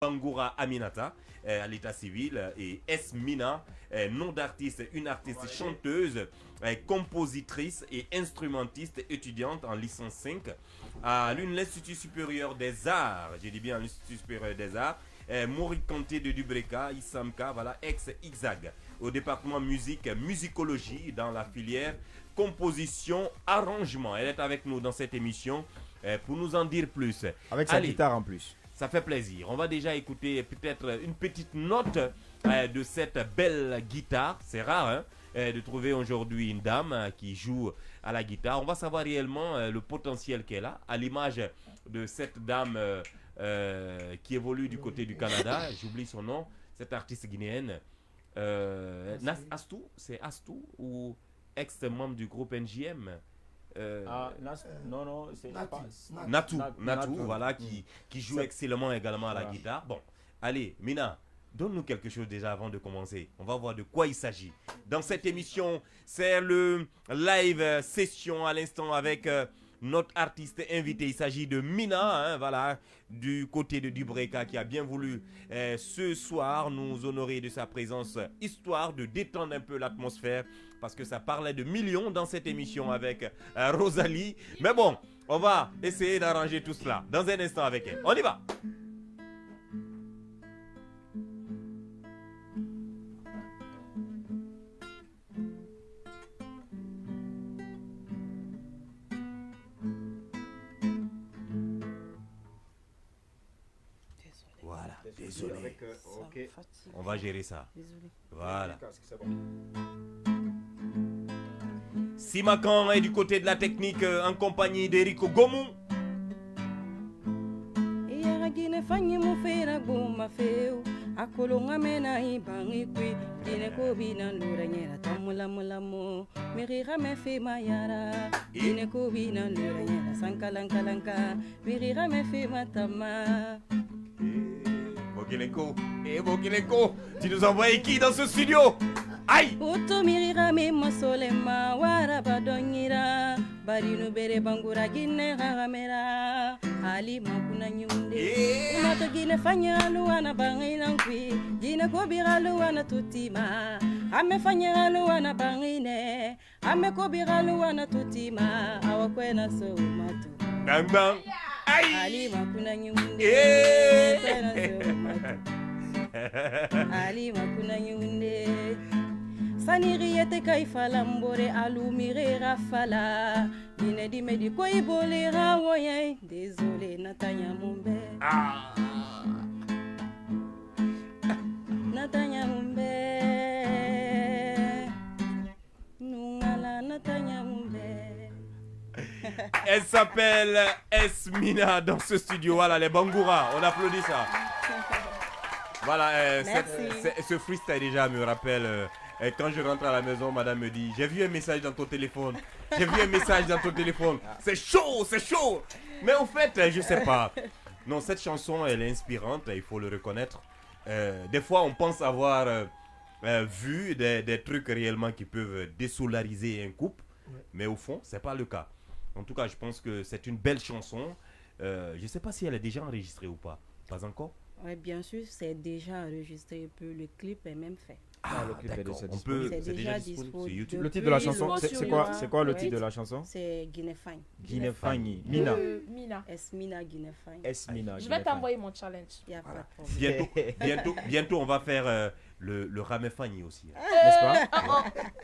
Bangoura Aminata à l'état civil et Esmina, nom d'artiste, une artiste chanteuse, compositrice et instrumentiste étudiante en licence 5 à l'Institut supérieur des arts, j'ai dit bien l'Institut supérieur des arts, Maurice Kanté de Dubreka, Isamka, voilà, ex-Ixag, au département musique, musicologie dans la filière composition, arrangement. Elle est avec nous dans cette émission pour nous en dire plus. Avec sa guitare en plus. Ça fait plaisir. On va déjà écouter peut-être une petite note de cette belle guitare. C'est rare de trouver aujourd'hui une dame qui joue à la guitare. On va savoir réellement le potentiel qu'elle a, à l'image de cette dame qui évolue du côté du Canada. J'oublie son nom, cette artiste guinéenne. Astou, c'est Astou ou ex-membre du groupe NJM? Non, c'est Natou, voilà, qui joue excellemment également à la guitare. Bon, allez, Mina, donne-nous quelque chose déjà avant de commencer. On va voir de quoi il s'agit. Dans cette émission, c'est le live session à l'instant avec notre artiste invité. Il s'agit de Mina, voilà, du côté de Dubreka, qui a bien voulu ce soir nous honorer de sa présence, histoire de détendre un peu l'atmosphère, parce que ça parlait de millions dans cette émission avec Rosalie. Mais bon, on va essayer d'arranger tout cela dans un instant avec elle. On y va! Voilà, désolé. On va gérer ça. Désolé. Voilà. Simakan est du côté de la technique en compagnie d'Erico Gomou. Akolonga mena ibangi kwi dine ko bina lura nyera tamula mulamo mirira me fe mayara dine ko bina lura nyera sankalankalanka mirira me fe matama. Bokileko, tu nous envoies qui dans ce studio? Aïe! Oto mirira me masolema wara badonyira barinu bere bangura gine ramera ali makuna nyunde umato gine fanya luana bangina nkwi gine kobira luana tutima ame fanya luana bangine ame kobira luana tutima awakwena so umato bang aïe ali makuna nyunde ali makuna nyunde saniriete kaifala mbore alumire rafala dine di medi koi bolera woye désolé natanya mumbe natanya mumbe nungala natanya mumbe. Elle s'appelle Esmina dans ce studio. Voilà les Bangoura, on applaudit ça. Voilà, ce freestyle déjà me rappelle quand je rentre à la maison, madame me dit: j'ai vu un message dans ton téléphone. J'ai vu un message dans ton téléphone. C'est chaud, c'est chaud. Mais en fait, je sais pas. Non, cette chanson, elle est inspirante, il faut le reconnaître. Des fois, on pense avoir vu des trucs réellement qui peuvent désolariser un couple. Mais au fond, c'est pas le cas. En tout cas, je pense que c'est une belle chanson. Je sais pas si elle est déjà enregistrée ou pas. Pas encore? Oui, bien sûr, c'est déjà enregistré. Le clip est même fait. Le clip est déjà disponible. C'est déjà disponible sur YouTube. Le titre de la chanson, c'est quoi le titre de la chanson? C'est Guinefang. Guinefang. Mina. Esmina Guinefang. Esmina. Je vais t'envoyer mon challenge. Il n'y a pas de problème. Bientôt, on va faire le Ramefagni aussi. N'est-ce pas?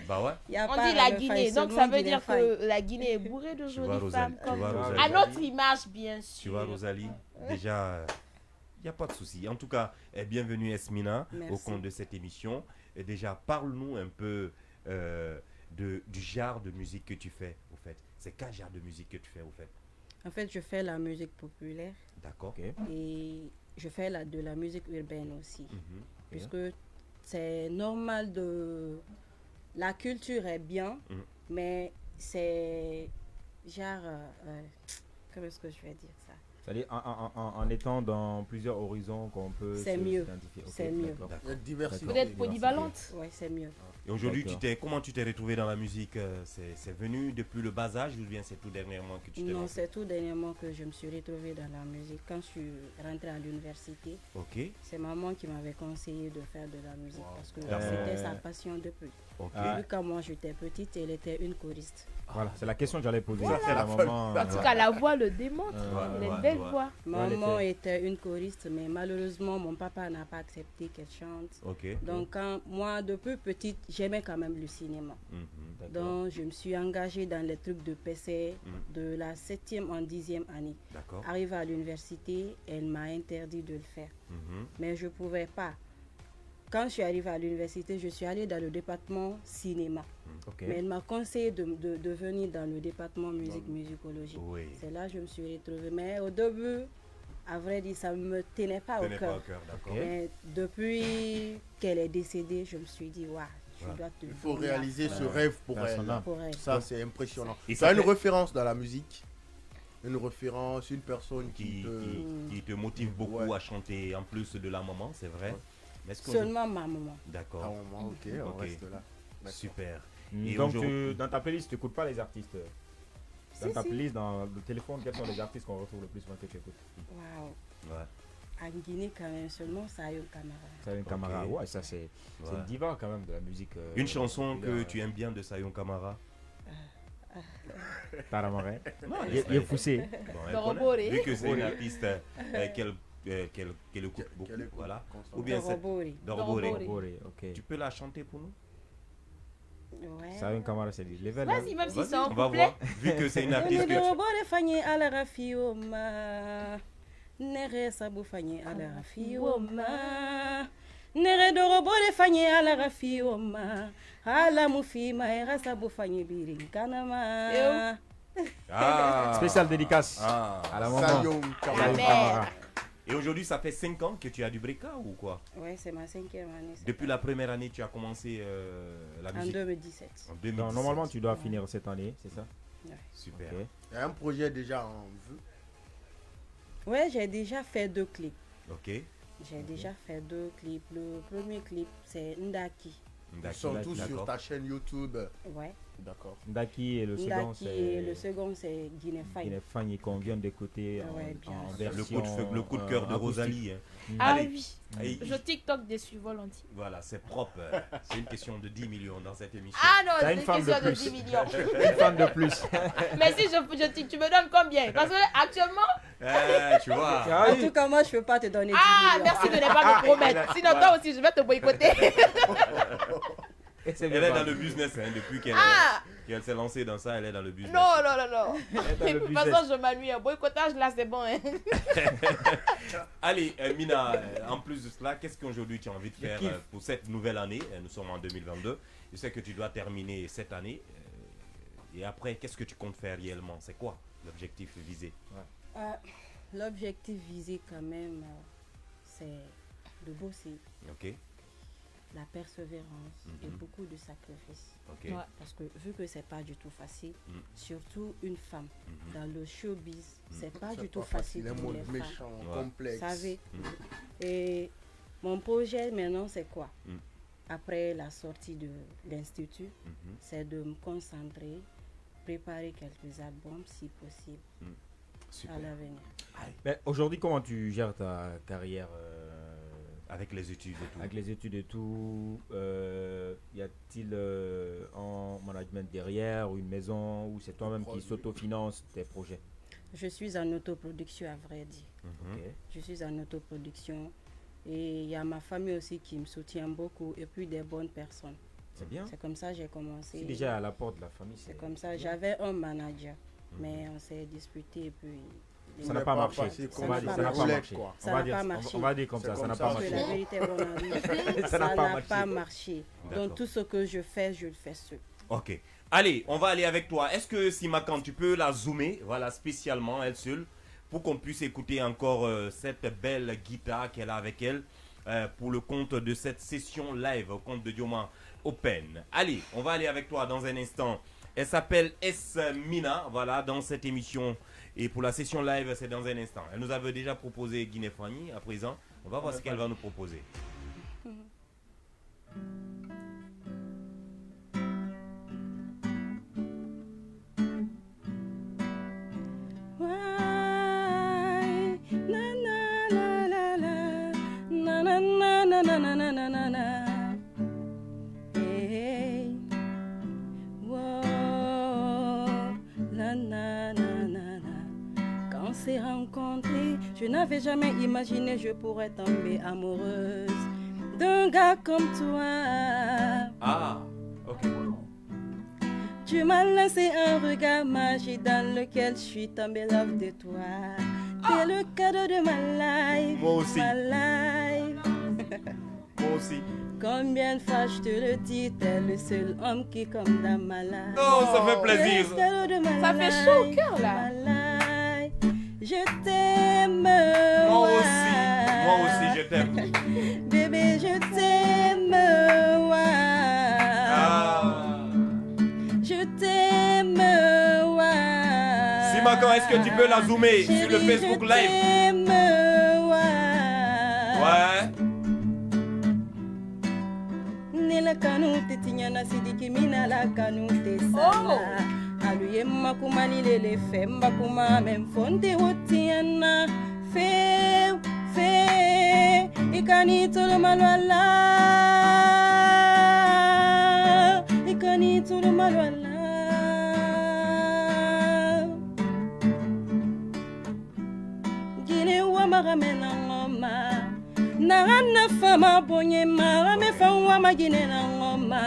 Bah ouais. On dit la Guinée, donc ça veut dire que la Guinée est bourrée de jolies femmes. À notre image, bien sûr. Tu vois, Rosalie, déjà, il n'y a pas de souci. En tout cas, bienvenue Esmina. Merci. Au compte de cette émission. Et déjà, parle-nous un peu du genre de musique que tu fais, au fait. C'est quel genre de musique que tu fais, au fait? En fait, je fais la musique populaire. D'accord. Okay. Et je fais de la musique urbaine aussi. Puisque c'est normal de... La culture est bien, mais c'est genre... comment est-ce que je vais dire ça? C'est-à-dire en étant dans plusieurs horizons qu'on peut s'identifier. Okay, c'est mieux. Vous êtes polyvalente. Oui, c'est mieux. Et aujourd'hui, comment tu t'es retrouvé dans la musique? C'est venu depuis le bas âge ou bien c'est tout dernièrement que tu t'es Non, lancé? c'est tout dernièrement que je me suis retrouvée dans la musique. Quand je suis rentrée à l'université, c'est maman qui m'avait conseillé de faire de la musique parce que c'était sa passion depuis. Vu quand moi j'étais petite, elle était une choriste. Voilà, c'est la question que j'allais poser. La maman, en tout cas, la voix le démontre. Elle a une belle voix. Maman était une choriste, mais malheureusement, mon papa n'a pas accepté qu'elle chante. Donc, moi, depuis petite, j'aimais quand même le cinéma. Donc, je me suis engagée dans les trucs de PC de la 7e en 10e année. Arrivée à l'université, elle m'a interdit de le faire. Mais je ne pouvais pas. Quand je suis arrivée à l'université, je suis allée dans le département cinéma. Mais elle m'a conseillé de venir dans le département musicologie. C'est là que je me suis retrouvée. Mais au début, à vrai dire, ça ne me tenait pas au cœur. Mais depuis qu'elle est décédée, je me suis dit, waouh, il faut réaliser ce rêve pour elle. Ça, c'est impressionnant. Et tu as une référence dans la musique? Une référence, une personne qui te motive beaucoup à chanter en plus de la maman, c'est vrai? Seulement ma maman. D'accord. Ta maman, on reste là. Super. Et donc, dans ta playlist, tu n'écoutes pas les artistes? Dans ta playlist, dans le téléphone, quels sont les artistes qu'on retrouve le plus souvent que tu écoutes? Waouh. En Guinée, quand même, seulement Sayon Camara. Sayon Camara, ouais, ça c'est une diva quand même de la musique. Une chanson que tu aimes bien de Sayon Camara? Taramare. Il est poussé. Vu que c'est une artiste qu'elle écoute beaucoup, voilà. Ou bien c'est Dorobori. Ok. Tu peux la chanter pour nous? Ouais. Sayon Camara, c'est du level. Vas-y, même si c'est en on va couplet. voir. Vu que c'est une artiste que Dorobori fanyi ala rafioma. Nere sabu fanyi ala rafioma. Nere dorobori fanyi ala rafioma. Ala mufima era sabu fanyi birin kanama. Spécial dédicace à la maman. Sayon Camara. Et aujourd'hui, ça fait 5 ans que tu as du breaka ou quoi? Ouais, c'est ma 5e année. Depuis la première année, tu as commencé la musique? En 2017. En 2017. Donc, normalement, tu dois finir cette année, c'est ça? Ouais. Super. Il y a un projet déjà en vue? Ouais, j'ai déjà fait 2 clips. J'ai déjà fait 2 clips. Le premier clip, c'est Ndaki. Ils sont tous sur ta chaîne YouTube. Ouais. D'accord. Ndaki et le second, c'est Guinée Faye. Guinée Faye qu'on vient d'écouter en version... Le coup de cœur de Rosalie. Ah oui. Je TikTok dessus volontiers. Voilà, c'est propre. C'est une question de 10 millions dans cette émission. Ah non, c'est une question de 10 millions. Une femme de plus. Mais si tu me donnes combien? Parce que actuellement... tu vois. En tout cas, moi, je ne peux pas te donner 10 millions. Ah, merci de ne pas me promettre. Sinon, toi aussi, je vais te boycotter. Elle est dans le business depuis qu'elle s'est lancée dans ça, elle est dans le business. Non. De toute façon, je m'ennuie. Un boycottage, là, c'est bon. Hein. Allez, Mina, en plus de cela, qu'est-ce qu'aujourd'hui tu as envie de faire pour cette nouvelle année? Nous sommes en 2022. Je sais que tu dois terminer cette année. Et après, qu'est-ce que tu comptes faire réellement? C'est quoi l'objectif visé? L'objectif visé, quand même, c'est de bosser. La persévérance et beaucoup de sacrifices. Parce que vu que c'est pas du tout facile, surtout une femme dans le showbiz, c'est pas du tout facile pour les méchant, femmes. complexe. Vous savez. Et mon projet maintenant, c'est quoi? Après la sortie de l'institut, c'est de me concentrer, préparer quelques albums si possible à l'avenir. Mais aujourd'hui, comment tu gères ta carrière avec les études et tout? Avec les études et tout, y a-t-il un management derrière ou une maison ou c'est toi-même qui s'autofinance tes projets? Je suis en autoproduction, à vrai dire. Je suis en autoproduction et il y a ma famille aussi qui me soutient beaucoup et puis des bonnes personnes. C'est bien. C'est comme ça que j'ai commencé. C'est déjà à la porte de la famille. C'est comme ça. J'avais un manager, mais on s'est disputé et puis... Ça n'a pas marché. Ça n'a pas marché. On va dire comme ça, ça n'a pas marché. La vérité, ça n'a pas marché. Donc tout ce que je fais seul. Ok. Allez, on va aller avec toi. Est-ce que Simakan, tu peux la zoomer, voilà, spécialement, elle seule, pour qu'on puisse écouter encore cette belle guitare qu'elle a avec elle pour le compte de cette session live au compte de Dioma Open. Allez, on va aller avec toi dans un instant. Elle s'appelle S. Mina, voilà, dans cette émission. Et pour la session live, c'est dans un instant. Elle nous avait déjà proposé Guinée Fanny. À présent, on va voir ce qu'elle va nous proposer. na na na na na na. Hey, wow, la na na na na. Quand on s'est rencontrés, je n'avais jamais imaginé je pourrais tomber amoureuse d'un gars comme toi. Ah, ok. Tu m'as lancé un regard magique dans lequel je suis tombée love de toi. T'es le cadeau de ma life. Moi aussi. Ma life. Moi aussi. Combien de fois je te le dis, t'es le seul homme qui comme dans ma life. Oh, ça fait plaisir. T'es le cadeau de ma Ça life, fait chaud au cœur, là. ma life. Je t'aime. Moi aussi je t'aime. Bébé, je t'aime. Ah. Je t'aime. Simakan, est-ce que tu peux la zoomer sur le Facebook Live? Ouais. Nila kanute tinyana sidiki mina la kanute sala. Aluye makuma lilele femba kuma memfonte hotiana. Fe ikani tolo malwala. Ikani tolo malwala. Gine wa magamena ngoma. Narana fama bonye ma rame fa magine na ngoma.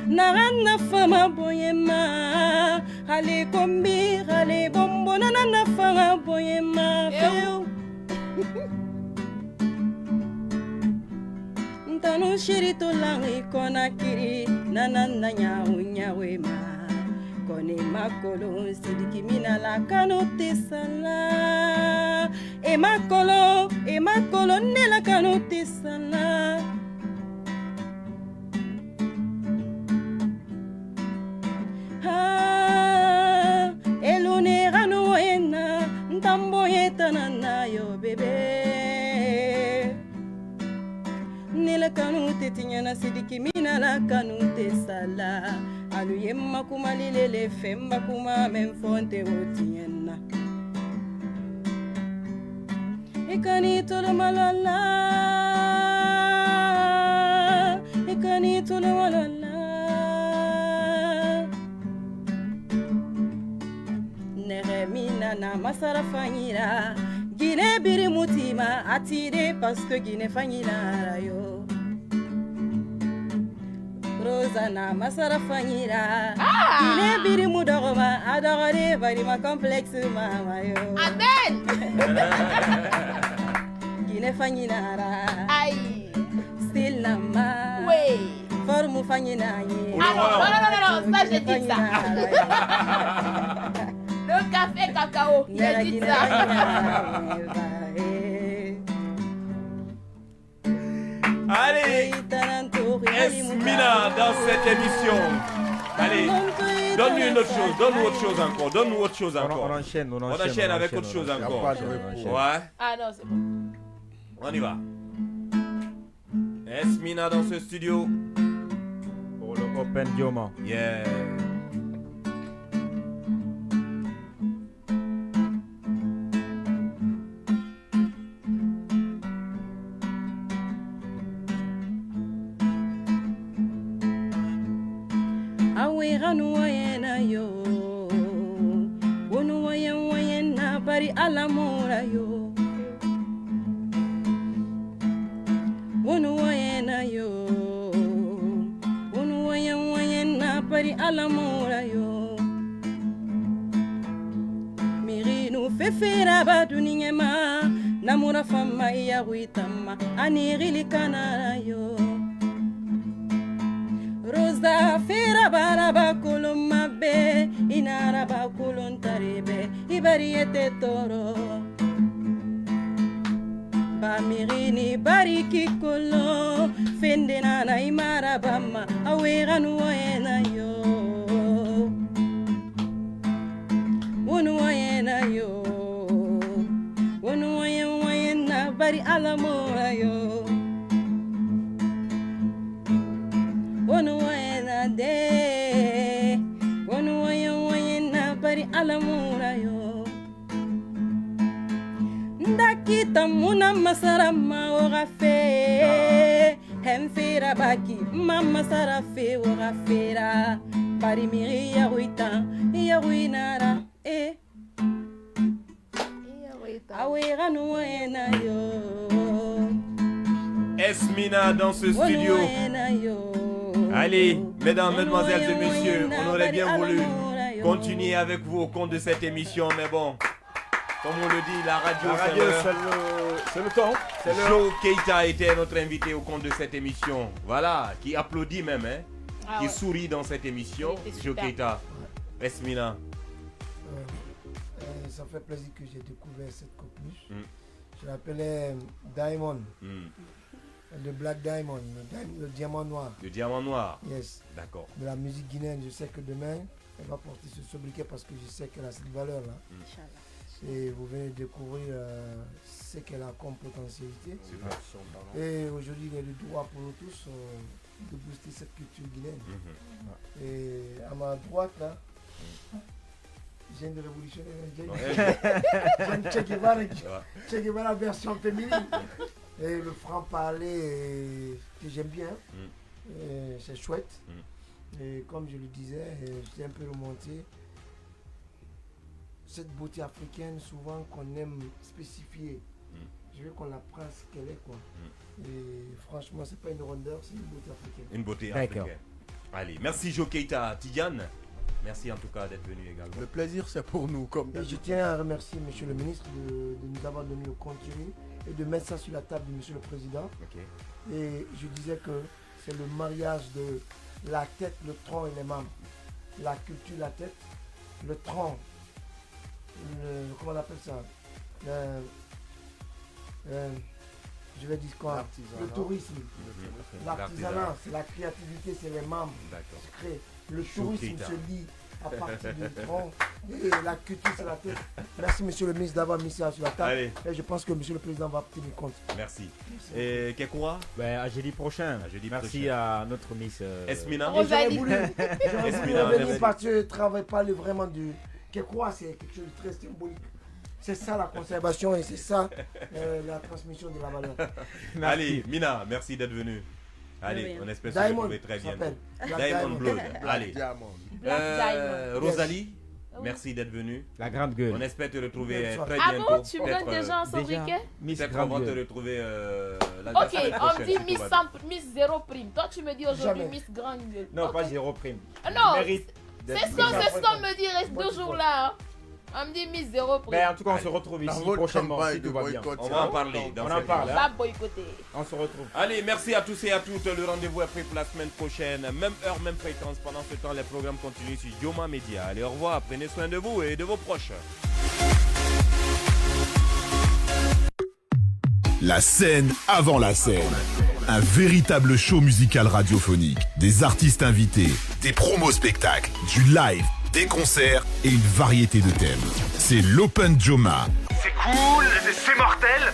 Narana fama bonye ma hale kombi hale bombo narana fama bonye ma feu. Ntanu shiri to langi kona kiri nanana nyawe ma. Kone makolo sidiki mina la kanote sala. E makolo ne la kanote sala. Ah, elune rano ena ntambo yetanana yo bebe. Ne la kanote tinyana sidiki mina la kanote sala. Aluye makuma lilele femba kuma memfonte hotiena. Ikani tolo malala. Ikani tolo malala. Neremina na masara fanyira. Gine biri mutima atire parce que gine fanyira yo. Rosana masara fanyira. Gine biri mudoroma adorade bari ma complexe mama yo. Amen. Gine fanyira. Aïe. Still nama. Oui. Forme fanyina ye. Ah non, ça j'ai dit ça. Le café cacao, j'ai dit ça. Allez, Esmina dans cette émission. Allez, donne-nous une autre chose, donne-nous autre chose encore, On enchaîne avec autre chose encore. Ouais. Ah non, c'est bon. On y va. Esmina dans ce studio. Pour le Open Dioma. Yeah. Awiranu wayena yo. Wonu wayena bari alamura yo. Wonu wayena yo. Wonu wayena bari alamura yo. Mirinu fefera baduninyema. Namura fama ya witama. Anirili kanara yo. Rosa fera baraba kuluma be inaraba kulun tarebe ibariete toro bamirini bariki kulo fendena na imarabama awiranu wayena yo wonu wayena yo wonu wayena bari alamora yo wonu wayena de wonu wayena bari alamura yo ndakita muna masarama orafe baki mama sarafe orafera bari miri yaruita yaruinara awera nuena yo Esmina dans ce studio. Allez, mesdames, mesdemoiselles et messieurs, on aurait bien voulu continuer avec vous au compte de cette émission, mais bon, comme on le dit, la radio c'est le temps. Joe Keita était notre invité au compte de cette émission. Voilà, qui applaudit même, hein, qui sourit dans cette émission. Joe Keita, Esmina. Ça fait plaisir que j'ai découvert cette copluche. Je l'appelais Diamond. Le Black Diamond, le diamant noir. Le diamant noir. Yes. D'accord. De la musique guinéenne, je sais que demain, elle va porter ce sobriquet parce que je sais qu'elle a cette valeur-là. Et vous venez de découvrir ce qu'elle a comme potentialité. Et aujourd'hui, il y a le droit pour nous tous de booster cette culture guinéenne. Et à ma droite, là, j'ai une révolutionnaire. J'ai une Che Guevara version féminine. Et le franc-parler que j'aime bien, c'est chouette. Et comme je le disais, j'ai un peu remonté cette beauté africaine, souvent qu'on aime spécifier. Je veux qu'on la prenne ce qu'elle est, quoi. Et franchement, c'est pas une rondeur, c'est une beauté africaine. Une beauté africaine. Allez, merci Joe Keita. Tidiane, merci en tout cas d'être venu également. Le plaisir, c'est pour nous. Et je tiens à remercier Monsieur le ministre de nous avoir donné le contenu et de mettre ça sur la table de Monsieur le Président. Et je disais que c'est le mariage de la tête, le tronc et les membres. La culture, la tête, le tronc, comment on appelle ça, je vais dire quoi, le tourisme, l'artisanat, c'est la créativité, c'est les membres. Le tourisme se lie à partir du tronc et la culture c'est la tête. Merci Monsieur le ministre d'avoir mis ça sur la table. Allez. Et je pense que Monsieur le Président va tenir compte. Merci. Et Kekwa, à jeudi prochain. Merci à notre Miss Esmina. J'aurais voulu revenir parce que le travail parle vraiment de Kekwa, c'est quelque chose de très symbolique. C'est ça la conservation et c'est ça la transmission de la valeur. Allez, Mina, merci d'être venu. Allez, on espère se retrouver très bientôt. Diamond Blood. Allez. Rosalie, merci d'être venue. La grande gueule. On espère te retrouver très bientôt. Ah bon, tu me donnes déjà un sobriquet? Peut-être qu'on va te retrouver la Ok, on me dit Miss Zéro Prime. Toi, tu me dis aujourd'hui Miss Grande Gueule. Non, pas Zéro Prime. Non, c'est ce qu'on me dit, reste 2 jours là. On me dit Miss Zéro Prime. Mais en tout cas, on se retrouve ici prochainement si tout va bien. On va en parler. On en parle. Pas boycotter. On se retrouve. Allez, merci à tous et à toutes. Le rendez-vous est pris pour la semaine prochaine. Même heure, même fréquence. Pendant ce temps, les programmes continuent sur Yoma Media. Allez, au revoir. Prenez soin de vous et de vos proches. La scène avant la scène. Un véritable show musical radiophonique. Des artistes invités, des promos spectacles, du live, des concerts et une variété de thèmes. C'est l'Open Joma. C'est cool, c'est mortel.